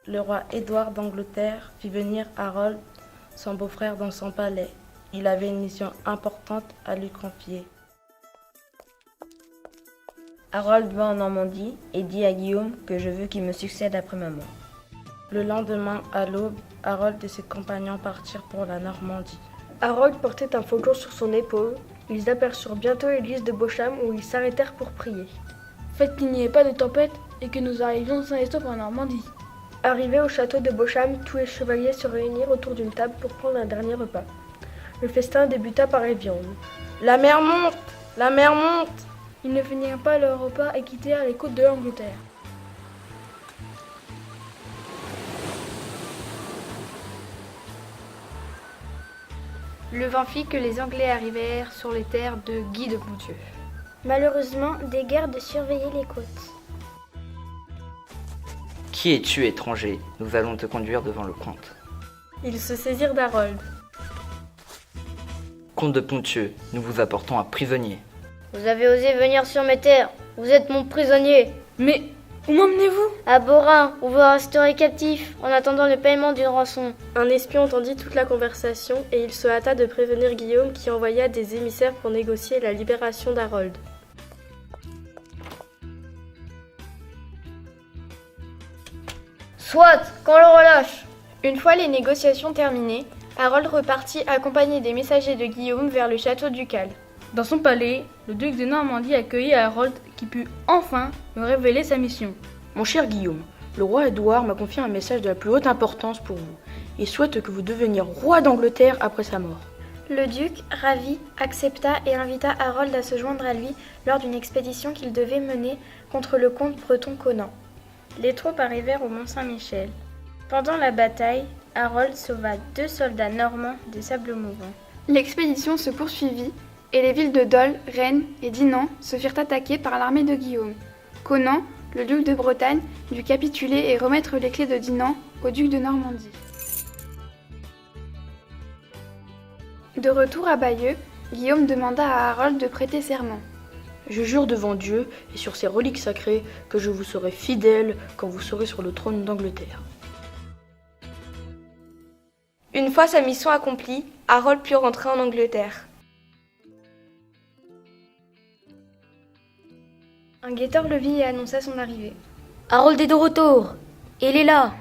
Le roi Édouard d'Angleterre fit venir Harold, son beau-frère, dans son palais. Il avait une mission importante à lui confier. Harold va en Normandie et dit à Guillaume que je veux qu'il me succède après ma mort. Le lendemain, à l'aube, Harold et ses compagnons partirent pour la Normandie. Harold portait un faucon sur son épaule. Ils aperçurent bientôt l'église de Beauchamp où ils s'arrêtèrent pour prier. Faites qu'il n'y ait pas de tempête et que nous arrivions sains et saufs en Normandie. Arrivés au château de Beauchamp, tous les chevaliers se réunirent autour d'une table pour prendre un dernier repas. Le festin débuta par les viandes. La mer monte! La mer monte! Ils ne finirent pas leur repas et quittèrent les côtes de l'Angleterre. Le vent fit que les Anglais arrivèrent sur les terres de Guy de Ponthieu. Malheureusement, des gardes surveillaient les côtes. Qui es-tu, étranger? Nous allons te conduire devant le comte. Ils se saisirent d'Harold. Comte de Ponthieu, nous vous apportons un prisonnier. Vous avez osé venir sur mes terres. Vous êtes mon prisonnier. Mais où m'emmenez-vous? À Borin, où vous resterez captif en attendant le paiement d'une rançon. Un espion entendit toute la conversation et il se hâta de prévenir Guillaume qui envoya des émissaires pour négocier la libération d'Harold. Soit, qu'on le relâche. Une fois les négociations terminées, Harold repartit accompagné des messagers de Guillaume vers le château ducal. Dans son palais, le duc de Normandie accueillit Harold qui put enfin me révéler sa mission. Mon cher Guillaume, le roi Édouard m'a confié un message de la plus haute importance pour vous et souhaite que vous deveniez roi d'Angleterre après sa mort. Le duc, ravi, accepta et invita Harold à se joindre à lui lors d'une expédition qu'il devait mener contre le comte breton Conan. Les troupes arrivèrent au Mont-Saint-Michel. Pendant la bataille, Harold sauva 2 soldats normands des sables mouvants. L'expédition se poursuivit et les villes de Dol, Rennes et Dinan se firent attaquer par l'armée de Guillaume. Conan, le duc de Bretagne, dut capituler et remettre les clés de Dinan au duc de Normandie. De retour à Bayeux, Guillaume demanda à Harold de prêter serment. Je jure devant Dieu et sur ses reliques sacrées que je vous serai fidèle quand vous serez sur le trône d'Angleterre. Une fois sa mission accomplie, Harold put rentrer en Angleterre. Un guetteur le vit et annonça son arrivée. Harold est de retour. Il est là.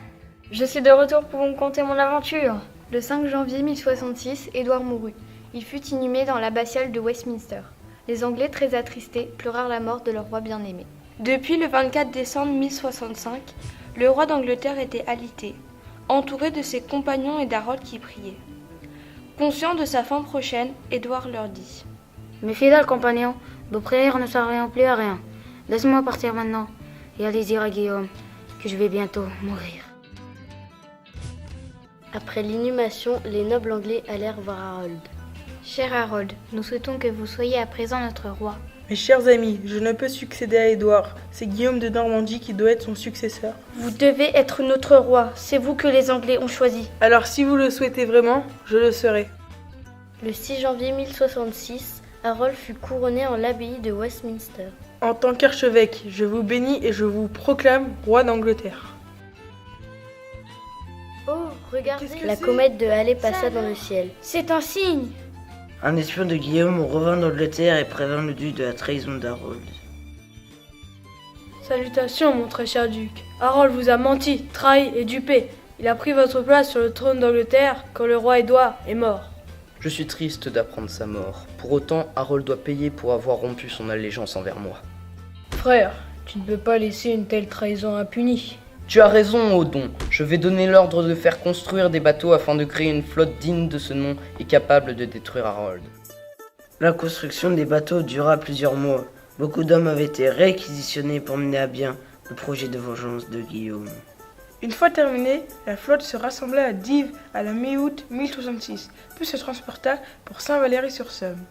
Je suis de retour pour vous conter mon aventure. Le 5 janvier 1066, Édouard mourut. Il fut inhumé dans l'abbatiale de Westminster. Les Anglais, très attristés, pleurèrent la mort de leur roi bien-aimé. Depuis le 24 décembre 1065, le roi d'Angleterre était alité, entouré de ses compagnons et d'Harold qui priait. Conscient de sa fin prochaine, Édouard leur dit « Mes fidèles compagnons, vos prières ne serviront plus à rien. Laisse-moi partir maintenant et allez dire à Guillaume que je vais bientôt mourir. » Après l'inhumation, les nobles anglais allèrent voir Harold. « Cher Harold, nous souhaitons que vous soyez à présent notre roi. » Mes chers amis, je ne peux succéder à Édouard. C'est Guillaume de Normandie qui doit être son successeur. Vous devez être notre roi. C'est vous que les Anglais ont choisi. Alors si vous le souhaitez vraiment, je le serai. Le 6 janvier 1066, Harold fut couronné en l'abbaye de Westminster. En tant qu'archevêque, je vous bénis et je vous proclame roi d'Angleterre. Oh, regardez, la c'est comète de Halley passa dans le ciel. C'est un signe. Un espion de Guillaume revint d'Angleterre et prévint le duc de la trahison d'Harold. Salutations, mon très cher duc. Harold vous a menti, trahi et dupé. Il a pris votre place sur le trône d'Angleterre quand le roi Édouard est mort. Je suis triste d'apprendre sa mort. Pour autant, Harold doit payer pour avoir rompu son allégeance envers moi. Frère, tu ne peux pas laisser une telle trahison impunie. Tu as raison, Odon. Je vais donner l'ordre de faire construire des bateaux afin de créer une flotte digne de ce nom et capable de détruire Harold. La construction des bateaux dura plusieurs mois. Beaucoup d'hommes avaient été réquisitionnés pour mener à bien le projet de vengeance de Guillaume. Une fois terminée, la flotte se rassembla à Dives à la mi-août 1066, puis se transporta pour Saint-Valery-sur-Somme.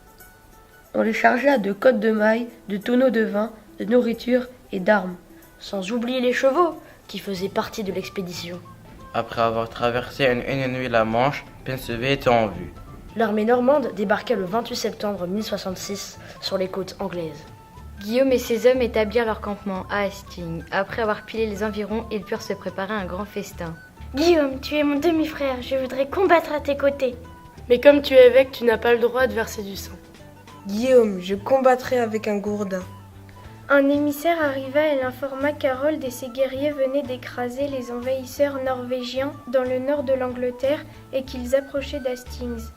On les chargea de cottes de mailles, de tonneaux de vin, de nourriture et d'armes. Sans oublier les chevaux, qui faisaient partie de l'expédition. Après avoir traversé en une nuit la Manche, Pensevé était en vue. L'armée normande débarqua le 28 septembre 1066 sur les côtes anglaises. Guillaume et ses hommes établirent leur campement à Hastings. Après avoir pilé les environs, ils purent se préparer un grand festin. Guillaume, tu es mon demi-frère, je voudrais combattre à tes côtés. Mais comme tu es évêque, tu n'as pas le droit de verser du sang. Guillaume, je combattrai avec un gourdin. Un émissaire arriva et l'informa qu'Harold et ses guerriers venaient d'écraser les envahisseurs norvégiens dans le nord de l'Angleterre et qu'ils approchaient d'Hastings.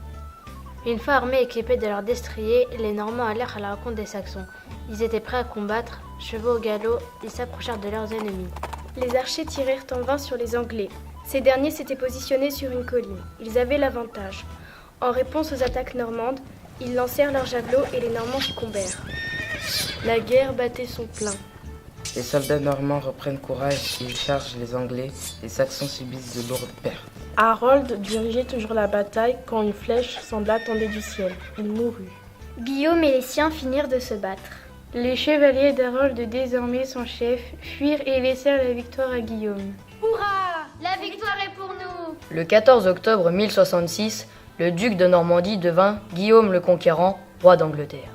Une fois armés et équipés de leurs destriers, les Normands allèrent à la rencontre des Saxons. Ils étaient prêts à combattre, chevaux au galop, ils s'approchèrent de leurs ennemis. Les archers tirèrent en vain sur les Anglais. Ces derniers s'étaient positionnés sur une colline. Ils avaient l'avantage. En réponse aux attaques normandes, ils lancèrent leurs javelots et les Normands succombèrent. La guerre battait son plein. Les soldats normands reprennent courage, ils chargent les Anglais, les Saxons subissent de lourdes pertes. Harold dirigeait toujours la bataille quand une flèche sembla tomber du ciel. Il mourut. Guillaume et les siens finirent de se battre. Les chevaliers d'Harold, désormais son chef, fuirent et laissèrent la victoire à Guillaume. Hurrah! La victoire est pour nous! Le 14 octobre 1066, le duc de Normandie devint Guillaume le Conquérant, roi d'Angleterre.